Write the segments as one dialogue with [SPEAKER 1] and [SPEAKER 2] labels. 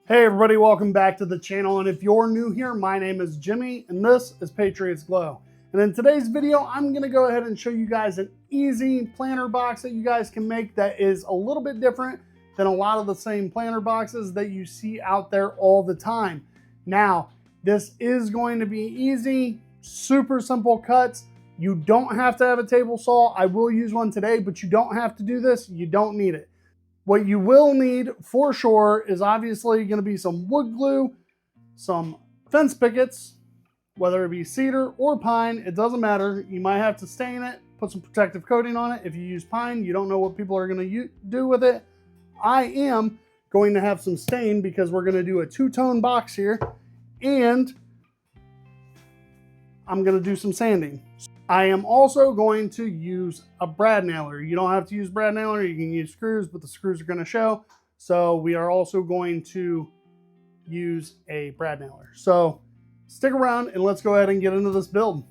[SPEAKER 1] Hey everybody, welcome back to the channel, and if you're new here, my name is Jimmy and this is Patriot's Glow. And in today's video, I'm going to go ahead and show you guys an easy planter box that you guys can make that is a little bit different than a lot of the same planter boxes that you see out there all the time. Now, this is going to be easy, super simple cuts. You don't have to have a table saw. I will use one today, but you don't have to do this. You don't need it. What you will need for sure is obviously going to be some wood glue, some fence pickets, whether it be cedar or pine, it doesn't matter. You might have to stain it, put some protective coating on it. If you use pine, you don't know what people are going to do with it. I am going to have some stain because we're going to do a two-tone box here, and I'm going to do some sanding. I am also going to use a brad nailer. You don't have to use brad nailer, you can use screws, but the screws are going to show. So we are also going to use a brad nailer. So stick around and let's go ahead and get into this build.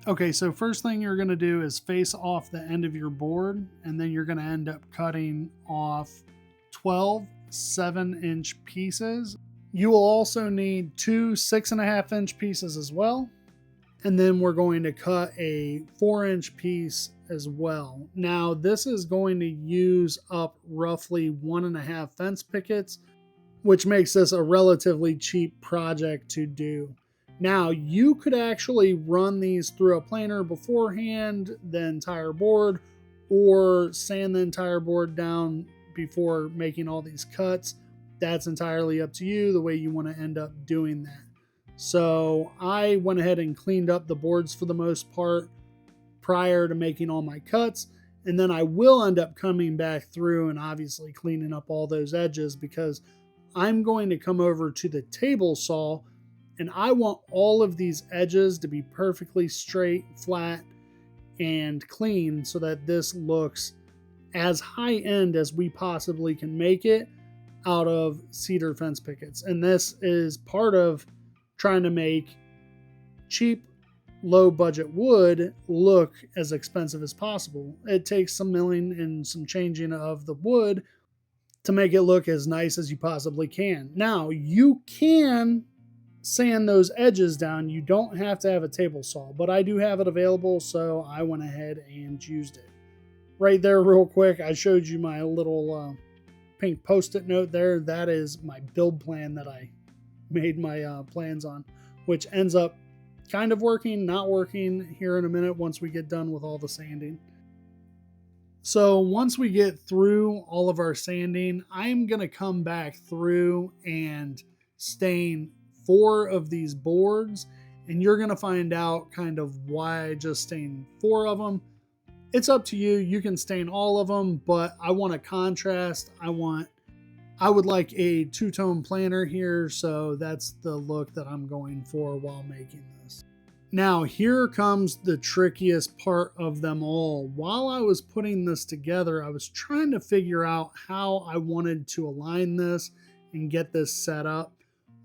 [SPEAKER 1] Okay, so first thing you're going to do is face off the end of your board, and then you're going to end up cutting off 12 7-inch pieces. You will also need two 6.5-inch pieces as well. And then we're going to cut a 4-inch piece as well. Now, this is going to use up roughly 1.5 fence pickets, which makes this a relatively cheap project to do. Now, you could actually run these through a planer beforehand, the entire board, or sand the entire board down before making all these cuts. That's entirely up to you, the way you want to end up doing that. So I went ahead and cleaned up the boards for the most part prior to making all my cuts. And then I will end up coming back through and obviously cleaning up all those edges, because I'm going to come over to the table saw and I want all of these edges to be perfectly straight, flat, and clean so that this looks as high end as we possibly can make it out of cedar fence pickets. And this is part of trying to make cheap, low budget wood look as expensive as possible. It takes some milling and some changing of the wood to make it look as nice as you possibly can. Now, you can sand those edges down. You don't have to have a table saw, but I do have it available, so I went ahead and used it. Right there, real quick, I showed you my little pink post-it note there. That is my build plan that I made my plans on, which ends up kind of working, not working here in a minute once we get done with all the sanding. So once we get through all of our sanding, I'm going to come back through and stain 4 of these boards, and you're going to find out kind of why I just stained 4 of them. It's up to you. You can stain all of them, but I want a contrast. I would like a two-tone planter here, so that's the look that I'm going for while making this. Now, here comes the trickiest part of them all. While I was putting this together, I was trying to figure out how I wanted to align this and get this set up.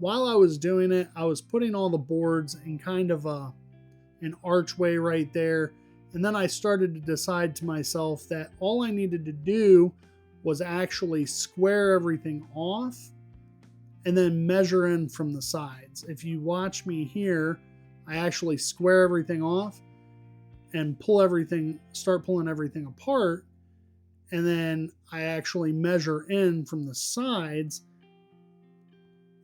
[SPEAKER 1] While I was doing it, I was putting all the boards in kind of an archway right there, and then I started to decide to myself that all I needed to do was actually square everything off and then measure in from the sides. If you watch me here, I actually square everything off and start pulling everything apart, and then I actually measure in from the sides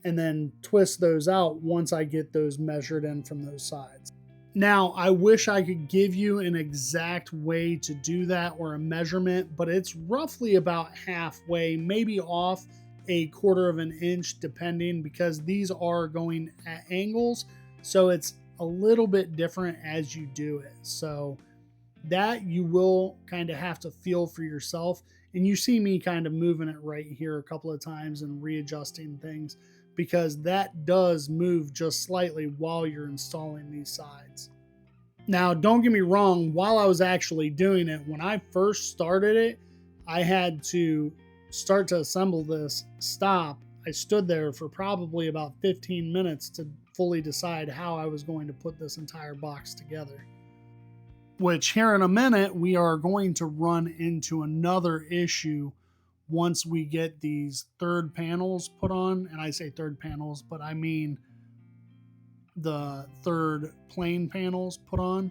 [SPEAKER 1] and then twist those out once I get those measured in from those sides. Now, I wish I could give you an exact way to do that or a measurement, but it's roughly about halfway, maybe off a 1/4 inch depending, because these are going at angles. So it's a little bit different as you do it. So that you will kind of have to feel for yourself. And you see me kind of moving it right here a couple of times and readjusting things, because that does move just slightly while you're installing these sides. Now, don't get me wrong, while I was actually doing it, when I first started it, I had to start to assemble this, stop. I stood there for probably about 15 minutes to fully decide how I was going to put this entire box together. Which here in a minute, we are going to run into another issue once we get these third panels put on, and I say third panels, but I mean the third plane panels put on.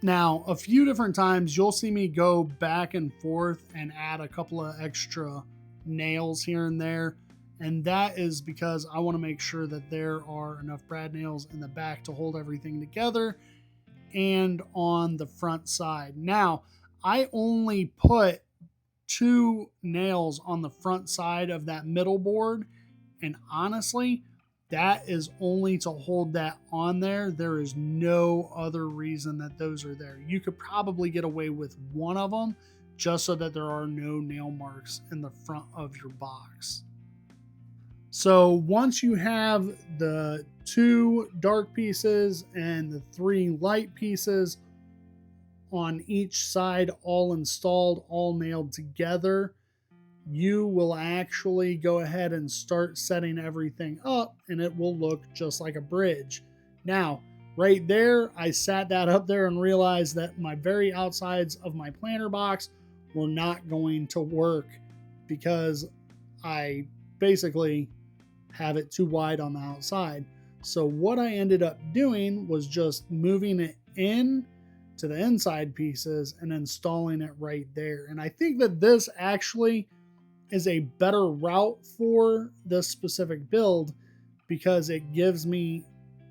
[SPEAKER 1] Now, a few different times you'll see me go back and forth and add a couple of extra nails here and there. And that is because I want to make sure that there are enough brad nails in the back to hold everything together and on the front side. Now, I only put 2 nails on the front side of that middle board. And honestly, that is only to hold that on there. There is no other reason that those are there. You could probably get away with one of them just so that there are no nail marks in the front of your box. So once you have the 2 dark pieces and the 3 light pieces on each side all installed, all nailed together, you will actually go ahead and start setting everything up, and it will look just like a bridge. Now, right there, I sat that up there and realized that my very outsides of my planter box were not going to work because I basically have it too wide on the outside. So what I ended up doing was just moving it in to the inside pieces and installing it right there. And I think that this actually is a better route for this specific build because it gives me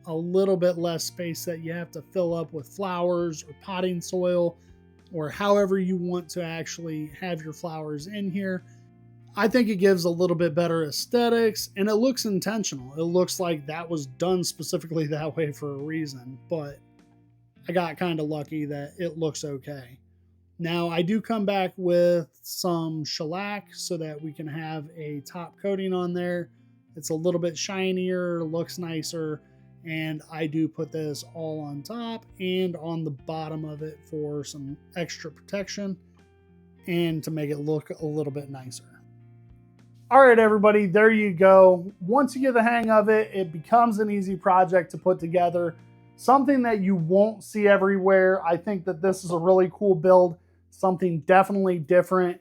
[SPEAKER 1] a little bit less space that you have to fill up with flowers or potting soil or however you want to actually have your flowers in here. I think it gives a little bit better aesthetics and it looks intentional. It looks like that was done specifically that way for a reason, but I got kind of lucky that it looks okay. Now I do come back with some shellac so that we can have a top coating on there. It's a little bit shinier, looks nicer, and I do put this all on top and on the bottom of it for some extra protection and to make it look a little bit nicer. All right, everybody, there you go. Once you get the hang of it, it becomes an easy project to put together. Something that you won't see everywhere. I think that this is a really cool build. Something definitely different.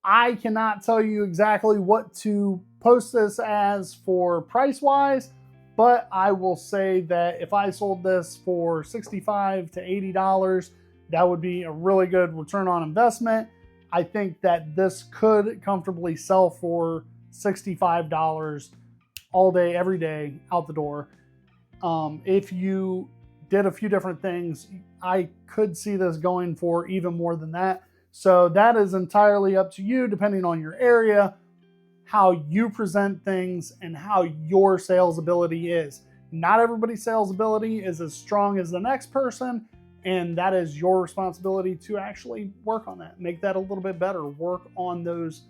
[SPEAKER 1] I cannot tell you exactly what to post this as for price-wise, but I will say that if I sold this for $65 to $80, that would be a really good return on investment. I think that this could comfortably sell for $65 all day, every day, out the door. If you did a few different things, I could see this going for even more than that. So that is entirely up to you, depending on your area, how you present things, and how your sales ability is. Not everybody's sales ability is as strong as the next person, and that is your responsibility to actually work on that. Make that a little bit better. Work on those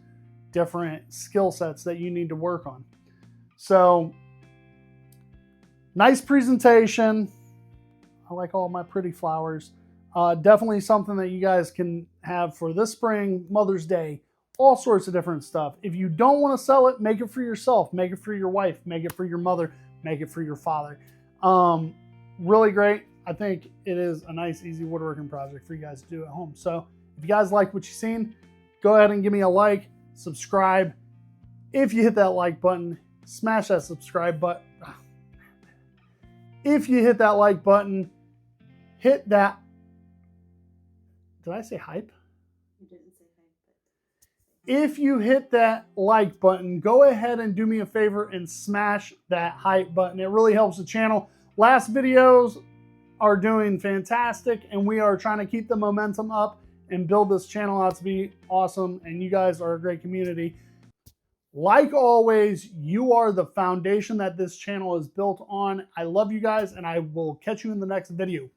[SPEAKER 1] different skill sets that you need to work on. So, nice presentation. I like all my pretty flowers. Definitely something that you guys can have for this spring, Mother's Day, all sorts of different stuff. If you don't want to sell it, make it for yourself. Make it for your wife. Make it for your mother. Make it for your father. Really great. I think it is a nice, easy woodworking project for you guys to do at home. So if you guys like what you've seen, go ahead and give me a like, subscribe. If you hit that like button, smash that subscribe button. If you hit that like button, hit that. Did I say hype?
[SPEAKER 2] You didn't say hype.
[SPEAKER 1] If you hit that like button, go ahead and do me a favor and smash that hype button. It really helps the channel. Last videos are doing fantastic, and we are trying to keep the momentum up and build this channel out to be awesome, and you guys are a great community. Like always, you are the foundation that this channel is built on. I love you guys, and I will catch you in the next video.